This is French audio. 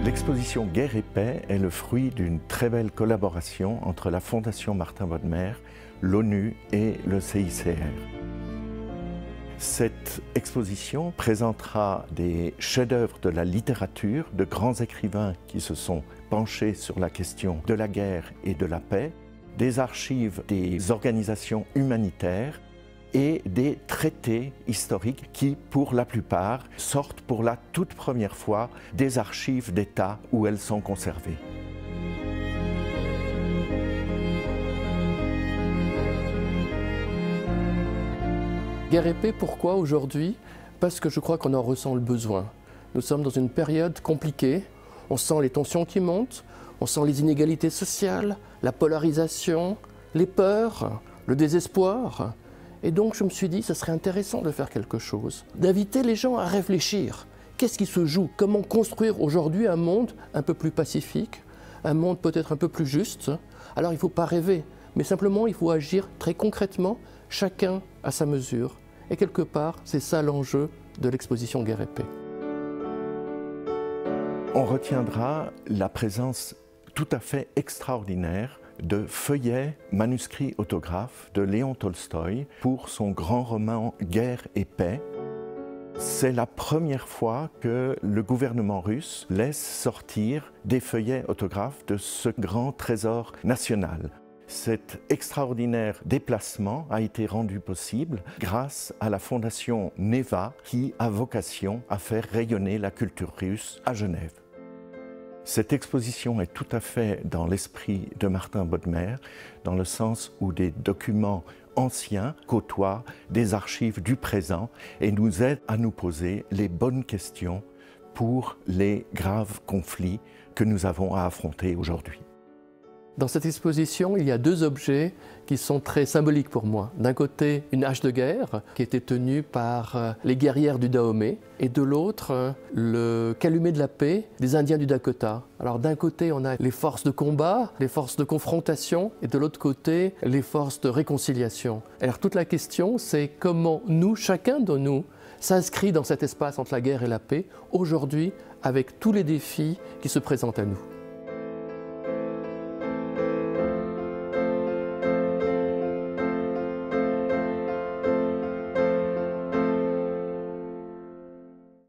L'exposition Guerre et Paix est le fruit d'une très belle collaboration entre la Fondation Martin Bodmer, l'ONU et le CICR. Cette exposition présentera des chefs-d'œuvre de la littérature, de grands écrivains qui se sont penchés sur la question de la guerre et de la paix, des archives des organisations humanitaires et des traités historiques qui, pour la plupart, sortent pour la toute première fois des archives d'État où elles sont conservées. Guerre et paix, pourquoi aujourd'hui? Parce que je crois qu'on en ressent le besoin. Nous sommes dans une période compliquée, on sent les tensions qui montent, on sent les inégalités sociales, la polarisation, les peurs, le désespoir. Et donc je me suis dit, ça serait intéressant de faire quelque chose, d'inviter les gens à réfléchir. Qu'est-ce qui se joue? Comment construire aujourd'hui un monde un peu plus pacifique, un monde peut-être un peu plus juste? Alors il ne faut pas rêver, mais simplement il faut agir très concrètement, chacun à sa mesure. Et quelque part, c'est ça l'enjeu de l'exposition Guerre et Paix. On retiendra la présence tout à fait extraordinaire de feuillets manuscrits autographes de Léon Tolstoï pour son grand roman Guerre et Paix. C'est la première fois que le gouvernement russe laisse sortir des feuillets autographes de ce grand trésor national. Cet extraordinaire déplacement a été rendu possible grâce à la fondation Neva qui a vocation à faire rayonner la culture russe à Genève. Cette exposition est tout à fait dans l'esprit de Martin Bodmer, dans le sens où des documents anciens côtoient des archives du présent et nous aident à nous poser les bonnes questions pour les graves conflits que nous avons à affronter aujourd'hui. Dans cette exposition, il y a deux objets qui sont très symboliques pour moi. D'un côté, une hache de guerre qui était tenue par les guerrières du Dahomey et de l'autre, le calumet de la paix des Indiens du Dakota. Alors d'un côté, on a les forces de combat, les forces de confrontation et de l'autre côté, les forces de réconciliation. Alors toute la question, c'est comment nous, chacun de nous, s'inscrit dans cet espace entre la guerre et la paix aujourd'hui avec tous les défis qui se présentent à nous.